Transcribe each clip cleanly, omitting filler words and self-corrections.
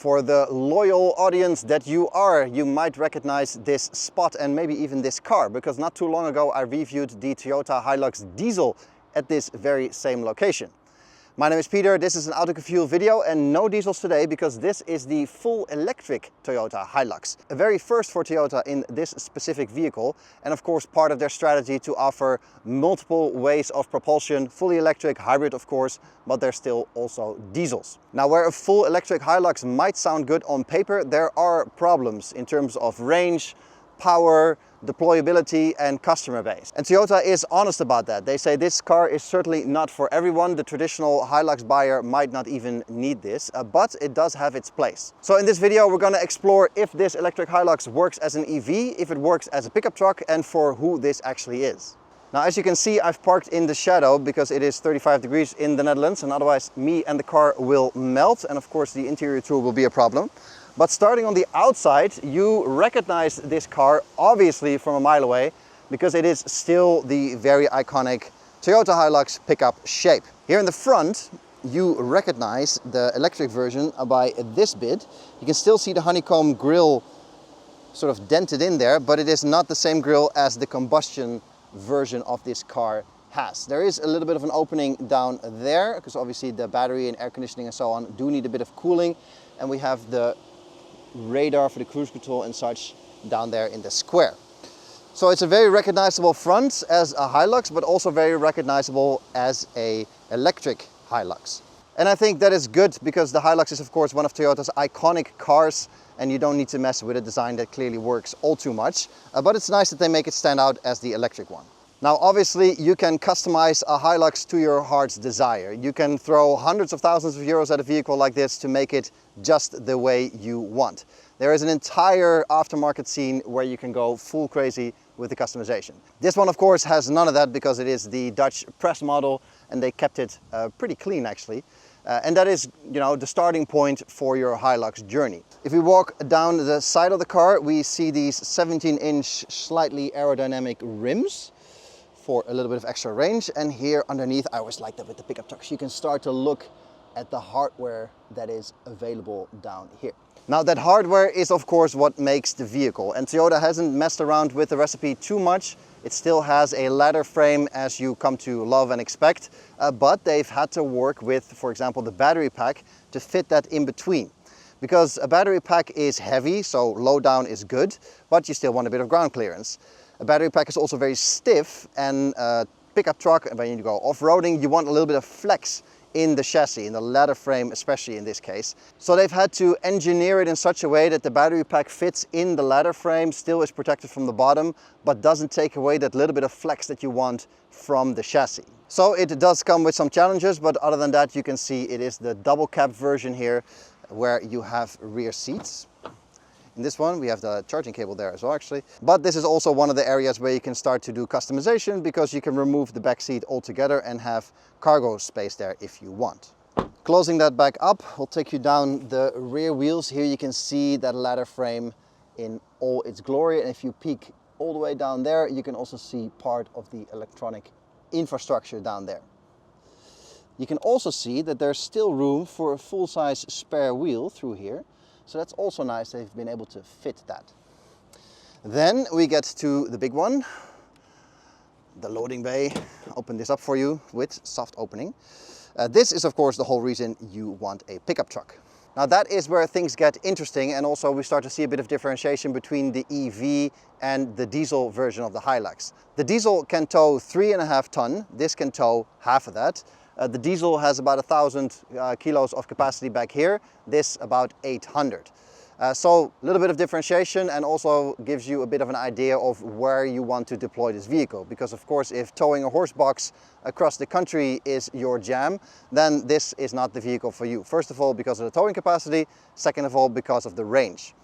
For the loyal audience that you are, you might recognize this spot and maybe even this car, because not too long ago I reviewed the Toyota Hilux diesel at this very same location. My name is Peter, this is an Autofuel video and no diesels today because this is the full electric Toyota Hilux. A very first for Toyota in this specific vehicle, and of course part of their strategy to offer multiple ways of propulsion, fully electric, hybrid of course, but they're still also diesels. Now where a full electric Hilux might sound good on paper, there are problems in terms of range, power, deployability and customer base. And Toyota is honest about that. They say this car is certainly not for everyone. The traditional Hilux buyer might not even need this, but it does have its place. So in this video we're going to explore if this electric Hilux works as an EV, if it works as a pickup truck, and for who this actually is. Now as you can see, I've parked in the shadow because it is 35 degrees in the Netherlands and otherwise me and the car will melt, and of course the interior tour will be a problem. But starting on the outside, you recognize this car obviously from a mile away because it is still the very iconic Toyota Hilux pickup shape. Here in the front, you recognize the electric version by this bit. You can still see the honeycomb grille sort of dented in there, but it is not the same grille as the combustion version of this car has. There is a little bit of an opening down there because obviously the battery and air conditioning and so on do need a bit of cooling, and we have the radar for the cruise control and such down there in the square. So it's a very recognizable front as a Hilux, but also very recognizable as a electric Hilux. And I think that is good because the Hilux is of course one of Toyota's iconic cars and you don't need to mess with a design that clearly works all too much. But it's nice that they make it stand out as the electric one. Now obviously you can customize a Hilux to your heart's desire. You can throw hundreds of thousands of euros at a vehicle like this to make it just the way you want. There is an entire aftermarket scene where you can go full crazy with the customization. This one of course has none of that because it is the Dutch press model and they kept it pretty clean actually. And that is, the starting point for your Hilux journey. If we walk down the side of the car, we see these 17-inch slightly aerodynamic rims for a little bit of extra range, and here underneath, I always like that with the pickup trucks, you can start to look at the hardware that is available down here. Now that hardware is of course what makes the vehicle, and Toyota hasn't messed around with the recipe too much. It still has a ladder frame as you come to love and expect, but they've had to work with, for example, the battery pack to fit that in between. Because a battery pack is heavy, so low down is good, but you still want a bit of ground clearance. A battery pack is also very stiff, and a pickup truck, and when you go off-roading, you want a little bit of flex in the chassis, in the ladder frame, especially in this case. So they've had to engineer it in such a way that the battery pack fits in the ladder frame, still is protected from the bottom, but doesn't take away that little bit of flex that you want from the chassis. So it does come with some challenges, but other than that, you can see it is the double cab version here, where you have rear seats. In this one, we have the charging cable there as well, actually. But this is also one of the areas where you can start to do customization because you can remove the back seat altogether and have cargo space there if you want. Closing that back up, we'll take you down the rear wheels. Here you can see that ladder frame in all its glory. And if you peek all the way down there, you can also see part of the electronic infrastructure down there. You can also see that there's still room for a full-size spare wheel through here. So that's also nice, they've been able to fit that. Then we get to the big one, the loading bay. Open this up for you with soft opening. This is of course the whole reason you want a pickup truck. Now that is where things get interesting, and also we start to see a bit of differentiation between the EV and the diesel version of the Hilux. The diesel can tow 3.5 tons, this can tow half of that. The diesel has about 1,000 kilos of capacity back here, this about 800. So a little bit of differentiation, and also gives you a bit of an idea of where you want to deploy this vehicle. Because of course, if towing a horse box across the country is your jam, then this is not the vehicle for you. First of all, because of the towing capacity. Second of all, because of the range.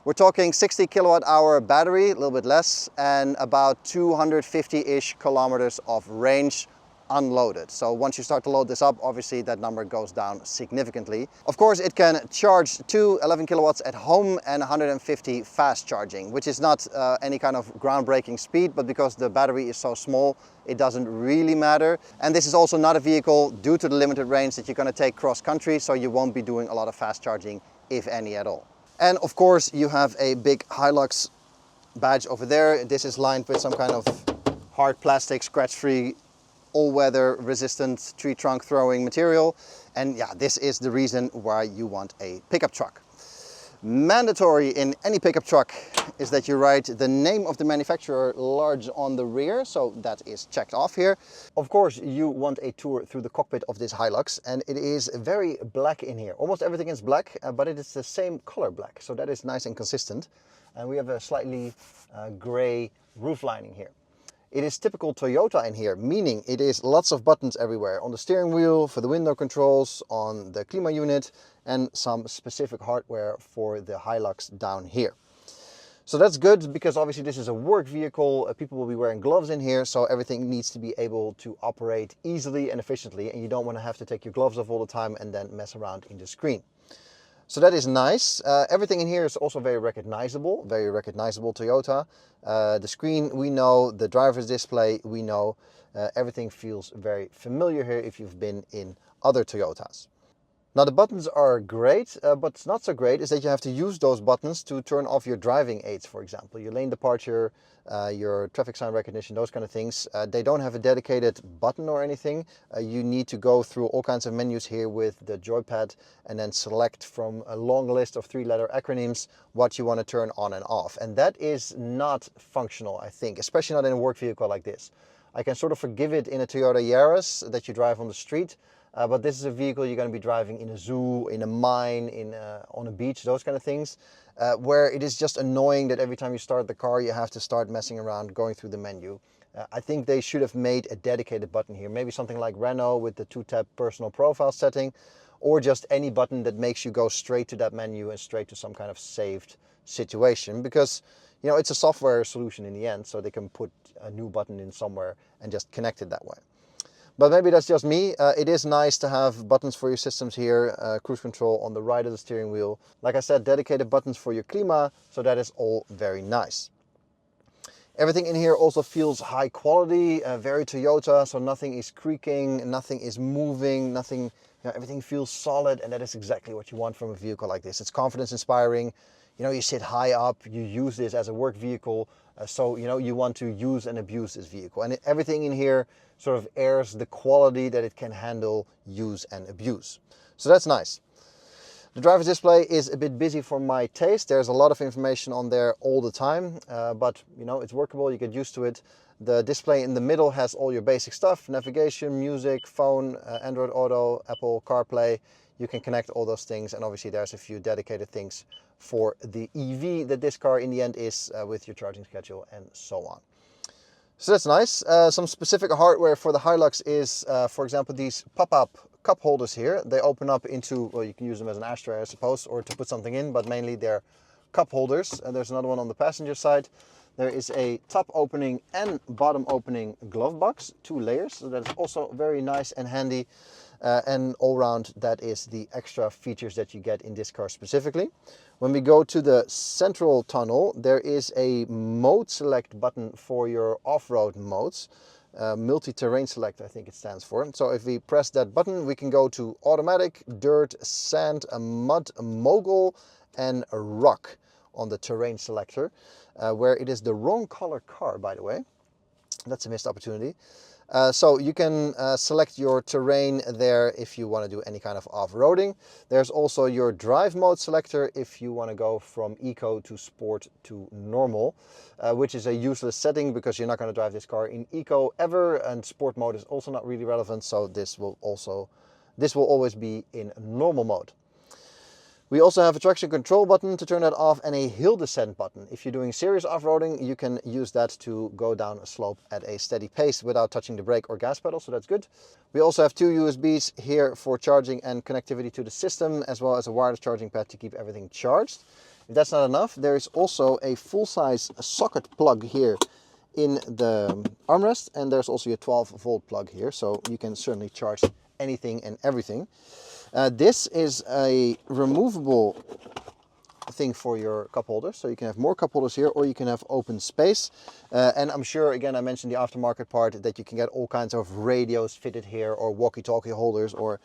We're talking 60 kilowatt hour battery, a little bit less, and about 250-ish kilometers of range unloaded. So once you start to load this up, obviously that number goes down significantly. Of course, it can charge to 11 kilowatts at home and 150 fast charging, which is not any kind of groundbreaking speed, but because the battery is so small, it doesn't really matter. And this is also not a vehicle, due to the limited range, that you're going to take cross country, so you won't be doing a lot of fast charging if any at all. And of course you have a big Hilux badge over there. This is lined with some kind of hard plastic, scratch-free, all-weather resistant tree trunk throwing material. And yeah, this is the reason why you want a pickup truck. Mandatory in any pickup truck is that you write the name of the manufacturer large on the rear, so that is checked off here. Of course, you want a tour through the cockpit of this Hilux, and it is very black in here. Almost everything is black, but it is the same color black, so that is nice and consistent. And we have a slightly gray roof lining here. It is typical Toyota in here, meaning it is lots of buttons everywhere. On the steering wheel, for the window controls, on the Klima unit, and some specific hardware for the Hilux down here. So that's good, because obviously this is a work vehicle. People will be wearing gloves in here, so everything needs to be able to operate easily and efficiently, and you don't want to have to take your gloves off all the time and then mess around in the screen. So that is nice. Everything in here is also very recognizable Toyota. The screen we know, the driver's display we know. Everything feels very familiar here if you've been in other Toyotas. Now the buttons are great, but what's not so great is that you have to use those buttons to turn off your driving aids, for example. Your lane departure, your traffic sign recognition, those kind of things. They don't have a dedicated button or anything. You need to go through all kinds of menus here with the joypad and then select from a long list of 3-letter acronyms what you want to turn on and off. And that is not functional, I think, especially not in a work vehicle like this. I can sort of forgive it in a Toyota Yaris that you drive on the street. But this is a vehicle you're going to be driving in a zoo, in a mine, on a beach, those kind of things, where it is just annoying that every time you start the car, you have to start messing around, going through the menu. I think they should have made a dedicated button here, maybe something like Renault with the 2-tap personal profile setting, or just any button that makes you go straight to that menu and straight to some kind of saved situation, because you know it's a software solution in the end, so they can put a new button in somewhere and just connect it that way. But maybe that's just me. It is nice to have buttons for your systems here, cruise control on the right of the steering wheel. Like I said, dedicated buttons for your Klima, so that is all very nice. Everything in here also feels high quality, very Toyota, so nothing is creaking, nothing is moving, everything feels solid, and that is exactly what you want from a vehicle like this. It's confidence inspiring. You know, you sit high up, you use this as a work vehicle, so you know you want to use and abuse this vehicle. And everything in here sort of airs the quality that it can handle, use and abuse. So that's nice. The driver's display is a bit busy for my taste. There's a lot of information on there all the time, but you know, it's workable, you get used to it. The display in the middle has all your basic stuff: navigation, music, phone, Android Auto, Apple CarPlay. You can connect all those things, and obviously there's a few dedicated things for the EV that this car in the end is, with your charging schedule and so on. So that's nice. Some specific hardware for the Hilux is, for example, these pop-up cup holders here. They open up into, well, you can use them as an ashtray, I suppose, or to put something in, but mainly they're cup holders. And there's another one on the passenger side. There is a top opening and bottom opening glove box, 2 layers. So that's also very nice and handy. And all around, that is the extra features that you get in this car specifically. When we go to the central tunnel, there is a mode select button for your off-road modes. Multi-terrain select, I think it stands for. So if we press that button, we can go to automatic, dirt, sand, mud, mogul and rock on the terrain selector, where it is the wrong color car, by the way. That's a missed opportunity. So you can select your terrain there if you want to do any kind of off-roading. There's also your drive mode selector if you want to go from eco to sport to normal, which is a useless setting because you're not going to drive this car in eco ever, and sport mode is also not really relevant, so this will always be in normal mode. We also have a traction control button to turn that off, and a hill descent button. If you're doing serious off-roading, you can use that to go down a slope at a steady pace without touching the brake or gas pedal, so that's good. We also have 2 USBs here for charging and connectivity to the system, as well as a wireless charging pad to keep everything charged. If that's not enough, there is also a full-size socket plug here in the armrest, and there's also a 12-volt plug here, so you can certainly charge anything and everything. This is a removable thing for your cup holders, so you can have more cup holders here, or you can have open space. And I'm sure, again, I mentioned the aftermarket part, that you can get all kinds of radios fitted here, or walkie-talkie holders, or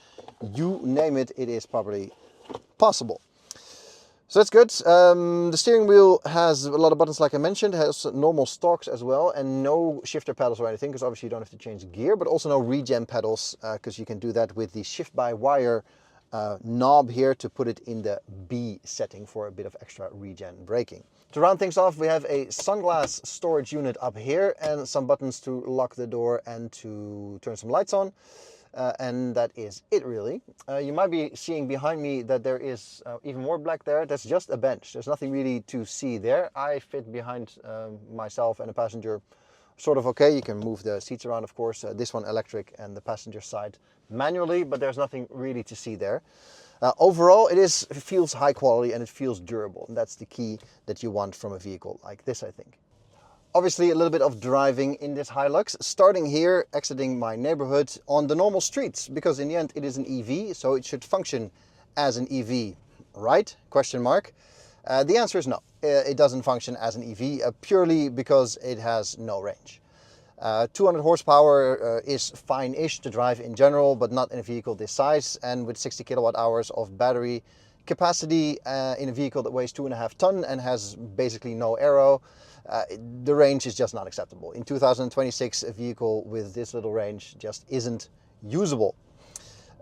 you name it, it is probably possible. So that's good. The steering wheel has a lot of buttons, like I mentioned. It has normal stalks as well, and no shifter pedals or anything, because obviously you don't have to change gear, but also no regen pedals, because you can do that with the shift-by-wire knob here to put it in the B setting for a bit of extra regen braking. To round things off, we have a sunglass storage unit up here and some buttons to lock the door and to turn some lights on. And that is it, really. You might be seeing behind me that there is even more black there. That's just a bench. There's nothing really to see there. I fit behind myself and a passenger sort of okay. You can move the seats around, of course. This one electric and the passenger side manually, but there's nothing really to see there. Overall, it feels high quality and it feels durable. And that's the key that you want from a vehicle like this, I think. Obviously, a little bit of driving in this Hilux, starting here, exiting my neighborhood on the normal streets, because in the end it is an EV, so it should function as an EV, right? Question mark. The answer is no. It doesn't function as an EV purely because it has no range. 200 horsepower is fine-ish to drive in general, but not in a vehicle this size, and with 60 kilowatt hours of battery capacity in a vehicle that weighs 2.5 tons and has basically no aero, the range is just not acceptable. In 2026, a vehicle with this little range just isn't usable.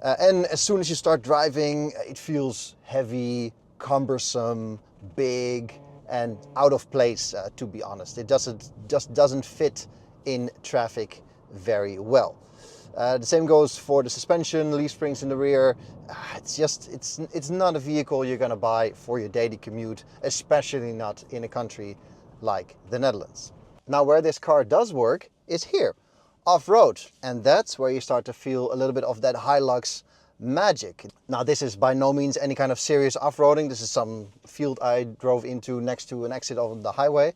And as soon as you start driving, it feels heavy, cumbersome, big, and out of place, to be honest. It just doesn't fit in traffic very well. The same goes for the suspension, leaf springs in the rear. It's not a vehicle you're gonna buy for your daily commute, especially not in a country like the Netherlands. Now, where this car does work is here, off-road, and that's where you start to feel a little bit of that Hilux magic. Now, this is by no means any kind of serious off-roading. This is some field I drove into next to an exit on the highway.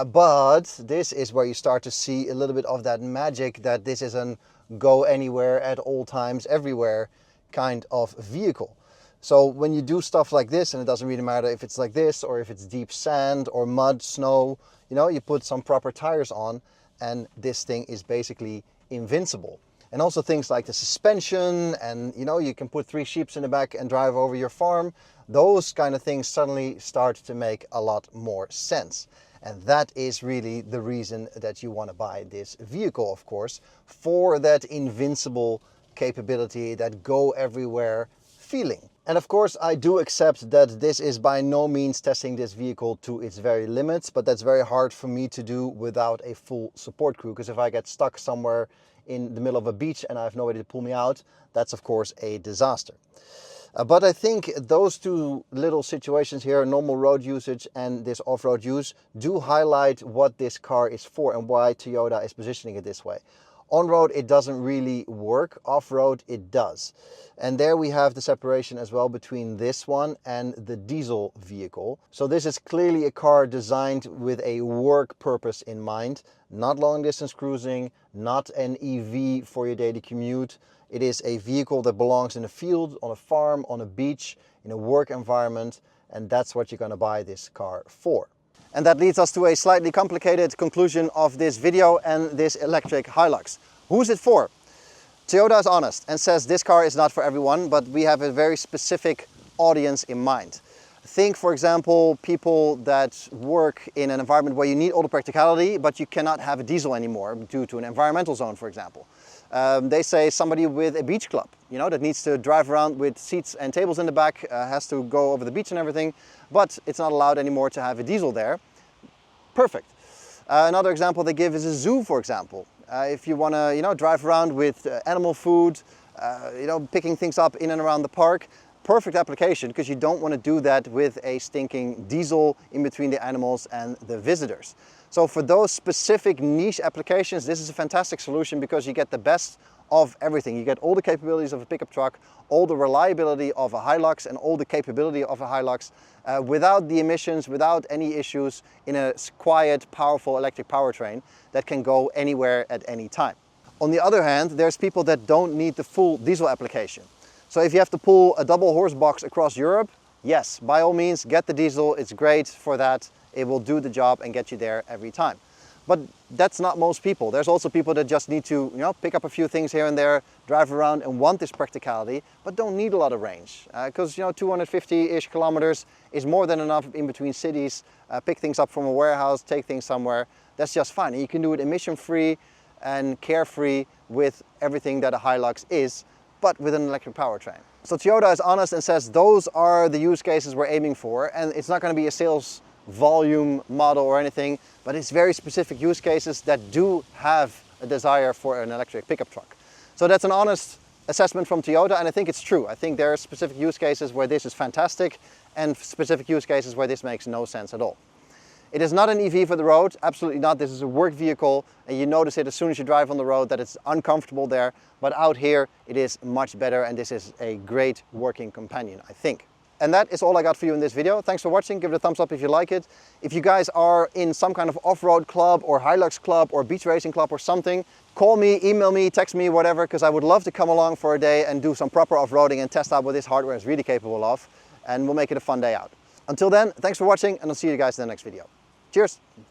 But this is where you start to see a little bit of that magic, that this is an go anywhere at all times, everywhere kind of vehicle. So when you do stuff like this, and it doesn't really matter if it's like this or if it's deep sand or mud, snow, you know, you put some proper tires on and this thing is basically invincible. And also things like the suspension, and you know, you can put 3 sheep in the back and drive over your farm. Those kind of things suddenly start to make a lot more sense. And that is really the reason that you want to buy this vehicle, of course, for that invincible capability, that go everywhere feeling. And of course, I do accept that this is by no means testing this vehicle to its very limits, but that's very hard for me to do without a full support crew, because if I get stuck somewhere in the middle of a beach and I have nobody to pull me out, that's of course a disaster. But I think those two little situations here, normal road usage and this off-road use, do highlight what this car is for and why Toyota is positioning it this way. On-road, it doesn't really work. Off-road, it does. And there we have the separation as well between this one and the diesel vehicle. So this is clearly a car designed with a work purpose in mind. Not long distance cruising, not an EV for your daily commute. It is a vehicle that belongs in a field, on a farm, on a beach, in a work environment, and that's what you're going to buy this car for. And that leads us to a slightly complicated conclusion of this video and this electric Hilux. Who's it for? Toyota is honest and says this car is not for everyone, but we have a very specific audience in mind. Think, for example, people that work in an environment where you need all the practicality, but you cannot have a diesel anymore due to an environmental zone, for example. They say somebody with a beach club, you know, that needs to drive around with seats and tables in the back, has to go over the beach and everything, but it's not allowed anymore to have a diesel there. Perfect. Another example they give is a zoo, for example. If you want to, you know, drive around with animal food, you know, picking things up in and around the park, perfect application, because you don't want to do that with a stinking diesel in between the animals and the visitors. So for those specific niche applications, this is a fantastic solution, because you get the best of everything. You get all the capabilities of a pickup truck, all the reliability of a Hilux, and all the capability of a Hilux without the emissions, without any issues, in a quiet, powerful electric powertrain that can go anywhere at any time. On the other hand, there's people that don't need the full diesel application. So if you have to pull a double horse box across Europe, yes, by all means, get the diesel. It's great for that. It will do the job and get you there every time. But that's not most people. There's also people that just need to, pick up a few things here and there, drive around and want this practicality, but don't need a lot of range. Because 250-ish kilometers is more than enough in between cities. Pick things up from a warehouse, take things somewhere. That's just fine. And you can do it emission-free and carefree with everything that a Hilux is, but with an electric powertrain. So Toyota is honest and says those are the use cases we're aiming for, and it's not going to be a sales volume model or anything, but it's very specific use cases that do have a desire for an electric pickup truck. So that's an honest assessment from Toyota, and I think it's true. I think there are specific use cases where this is fantastic and specific use cases where this makes no sense at all. It is not an EV for the road, absolutely not. This is a work vehicle, and you notice it as soon as you drive on the road that it's uncomfortable there, but out here it is much better, and this is a great working companion, I think. And that is all I got for you in this video. Thanks for watching. Give it a thumbs up if you like it. If you guys are in some kind of off-road club or Hilux club or beach racing club or something, call me, email me, text me, whatever, because I would love to come along for a day and do some proper off-roading and test out what this hardware is really capable of, and we'll make it a fun day out. Until then, thanks for watching, and I'll see you guys in the next video. Cheers!